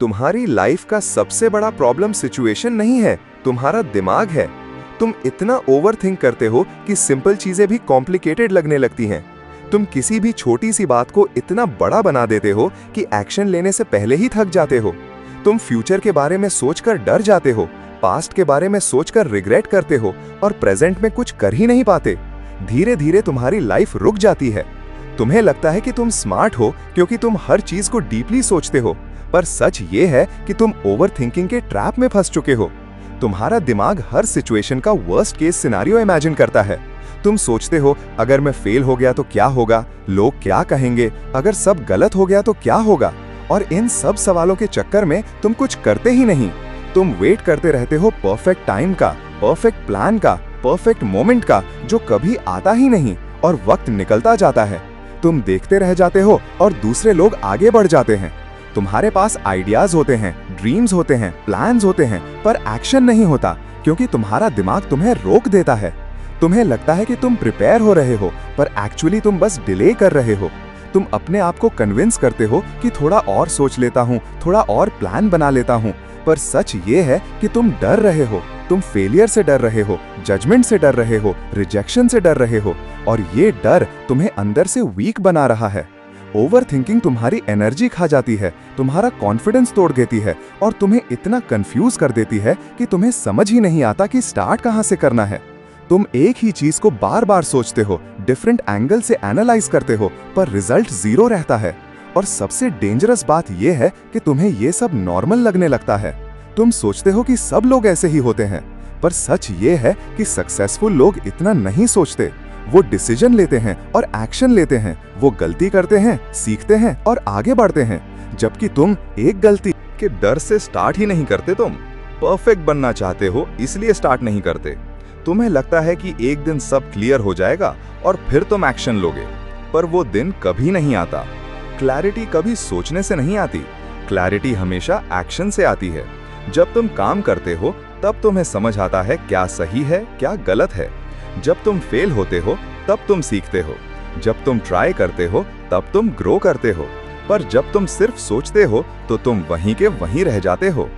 तुम्हारी लाइफ का सबसे बड़ा प्रॉब्लम सिचुएशन नहीं है, तुम्हारा दिमाग है। तुम इतना ओवरथिंक करते हो कि सिंपल चीजें भी कॉम्प्लिकेटेड लगने लगती हैं। तुम किसी भी छोटी सी बात को इतना बड़ा बना देते हो कि एक्शन लेने से पहले ही थक जाते हो। तुम फ्यूचर के बारे में सोचकर डर जाते हो, पास्ट के बारे में सोचकर रिग्रेट करते हो और प्रेजेंट में कुछ कर ही नहीं पाते। धीरे धीरे तुम्हारी लाइफ रुक जाती है। तुम्हें लगता है कि तुम स्मार्ट हो क्योंकि तुम हर चीज को डीपली सोचते हो, पर सच ये है कि तुम ओवरथिंकिंग के ट्रैप में फंस चुके हो। तुम्हारा दिमाग हर सिचुएशन का वर्स्ट केस सिनेरियो इमेजिन करता है। तुम सोचते हो, अगर मैं फेल हो गया तो क्या होगा, लोग क्या कहेंगे, अगर सब गलत हो गया तो क्या होगा। और इन सब सवालों के चक्कर में तुम कुछ करते ही नहीं। तुम वेट करते रहते हो परफेक्ट टाइम का, परफेक्ट प्लान का, परफेक्ट मोमेंट का, जो कभी आता ही नहीं, और वक्त निकलता जाता है। तुम देखते रह जाते हो और दूसरे लोग आगे बढ़ जाते हैं। तुम्हारे पास आइडियाज होते हैं, ड्रीम्स होते हैं, प्लान्स होते हैं, पर एक्शन नहीं होता क्योंकि तुम्हारा दिमाग तुम्हें रोक देता है। तुम्हें लगता है कि तुम प्रिपेयर हो रहे हो, पर एक्चुअली तुम बस डिले कर रहे हो। तुम अपने आप को कन्विंस करते हो कि थोड़ा और सोच लेता हूँ, थोड़ा और प्लान बना लेता हूँ, पर सच ये है कि तुम डर रहे हो। तुम फेलियर से डर रहे हो, जजमेंट से डर रहे हो, रिजेक्शन से डर रहे हो, और ये डर तुम्हें अंदर से वीक बना रहा है। ओवरथिंकिंग तुम्हारी एनर्जी खा जाती है, तुम्हारा कॉन्फिडेंस तोड़ देती है और तुम्हें इतना कंफ्यूज कर देती है कि तुम्हें समझ ही नहीं आता कि स्टार्ट कहाँ से करना है। तुम एक ही चीज को बार बार सोचते हो, डिफरेंट एंगल से एनालाइज करते हो, पर रिजल्ट जीरो रहता है। और सबसे डेंजरस बात यह है कि तुम्हें ये सब नॉर्मल लगने लगता है। तुम सोचते हो कि सब लोग ऐसे ही होते हैं, पर सच ये है कि सक्सेसफुल लोग इतना नहीं सोचते। वो डिसीजन लेते हैं और एक्शन लेते हैं, वो गलती करते हैं, सीखते हैं और आगे बढ़ते हैं। जबकि तुम एक गलती के डर से स्टार्ट ही नहीं करते। तुम परफेक्ट बनना चाहते हो, इसलिए स्टार्ट नहीं करते। तुम्हें लगता है कि एक दिन सब क्लियर हो जाएगा और फिर तुम एक्शन लोगे, पर वो दिन कभी नहीं आता। क्लैरिटी कभी सोचने से नहीं आती, क्लैरिटी हमेशा एक्शन से आती है। जब तुम काम करते हो तब तुम्हें समझ आता है क्या सही है, क्या गलत है। जब तुम फेल होते हो तब तुम सीखते हो, जब तुम ट्राई करते हो तब तुम ग्रो करते हो, पर जब तुम सिर्फ सोचते हो तो तुम वहीं के वहीं रह जाते हो।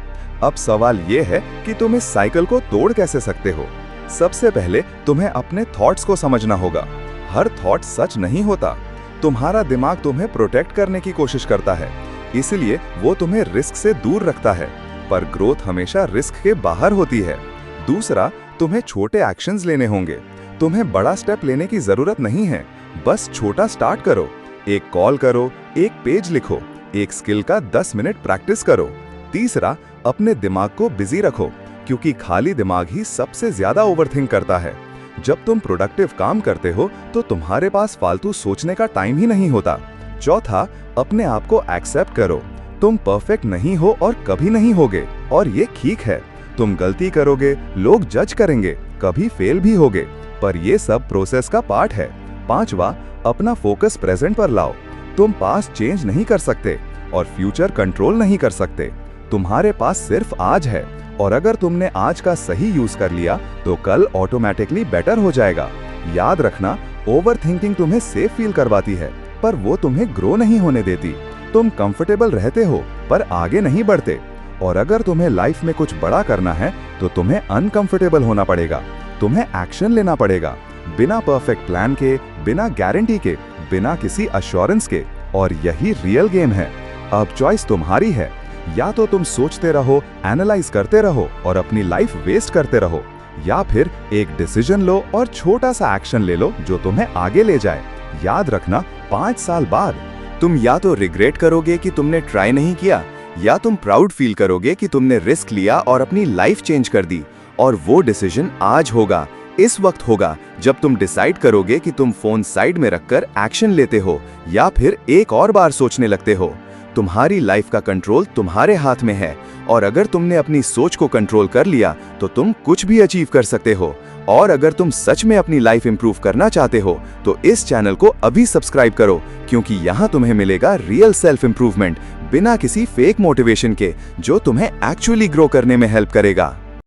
अब सवाल ये है कि तुम इस साइकिल को तोड़ कैसे सकते हो। सबसे पहले तुम्हें अपने थॉट्स को समझना होगा। हर थॉट सच नहीं होता। तुम्हारा दिमाग तुम्हें प्रोटेक्ट करने की कोशिश करता है, इसलिए वो तुम्हें रिस्क से दूर रखता है, पर ग्रोथ हमेशा रिस्क के बाहर होती है। दूसरा, तुम्हें छोटे एक्शंस लेने होंगे। तुम्हें बड़ा स्टेप लेने की जरूरत नहीं है, बस छोटा स्टार्ट करो। एक कॉल करो, एक पेज लिखो, एक स्किल का 10 मिनट प्रैक्टिस करो। तीसरा, अपने दिमाग को बिजी रखो, क्योंकि खाली दिमाग ही सबसे ज्यादा ओवरथिंक करता है। जब तुम प्रोडक्टिव काम करते हो तो तुम्हारे पास फालतू सोचने का टाइम ही नहीं होता। चौथा, अपने आप को एक्सेप्ट करो। तुम परफेक्ट नहीं हो और कभी नहीं होगे, और ये ठीक है। तुम गलती करोगे, लोग जज करेंगे, कभी फेल भी होगे, पर ये सब प्रोसेस का पार्ट है। पांचवा, अपना फोकस प्रेजेंट पर लाओ। तुम पास्ट चेंज नहीं कर सकते और फ्यूचर कंट्रोल नहीं कर सकते। तुम्हारे पास सिर्फ आज है, और अगर तुमने आज का सही यूज कर लिया तो कल ऑटोमेटिकली बेटर हो जाएगा। याद रखना, ओवरथिंकिंग तुम्हें सेफ फील करवाती है, पर वो तुम्हें ग्रो नहीं होने देती। तुम कंफर्टेबल रहते हो पर आगे नहीं बढ़ते, और अगर तुम्हें लाइफ में कुछ बड़ा करना है तो तुम्हें अनकंफर्टेबल होना पड़ेगा। तुम्हें एक्शन लेना पड़ेगा, बिना परफेक्ट प्लान के, बिना गारंटी के, बिना किसी अश्योरेंस के। और यही रियल गेम है। अब चॉइस तुम्हारी है। या तो तुम सोचते रहो, एनालाइज करते रहो और अपनी लाइफ वेस्ट करते रहो, या फिर एक डिसीजन लो और छोटा सा एक्शन ले लो जो तुम्हें आगे ले जाए। याद रखना, 5 साल बाद तुम या तो रिग्रेट करोगे कि तुमने ट्राई नहीं किया, या तुम प्राउड फील करोगे कि तुमने रिस्क लिया और अपनी लाइफ चेंज कर दी। और वो डिसीजन आज होगा, इस वक्त होगा, जब तुम डिसाइड करोगे कि तुम फोन साइड में रखकर एक्शन लेते हो या फिर एक और बार सोचने लगते हो। तुम्हारी लाइफ का कंट्रोल तुम्हारे हाथ में है, और अगर तुमने अपनी सोच को कंट्रोल कर लिया तो तुम कुछ भी अचीव कर सकते हो। और अगर तुम सच में अपनी लाइफ इंप्रूव करना चाहते हो तो इस चैनल को अभी सब्सक्राइब करो, क्योंकि यहाँ तुम्हें मिलेगा रियल सेल्फ इंप्रूवमेंट बिना किसी फेक मोटिवेशन के, जो तुम्हें एक्चुअली ग्रो करने में हेल्प करेगा।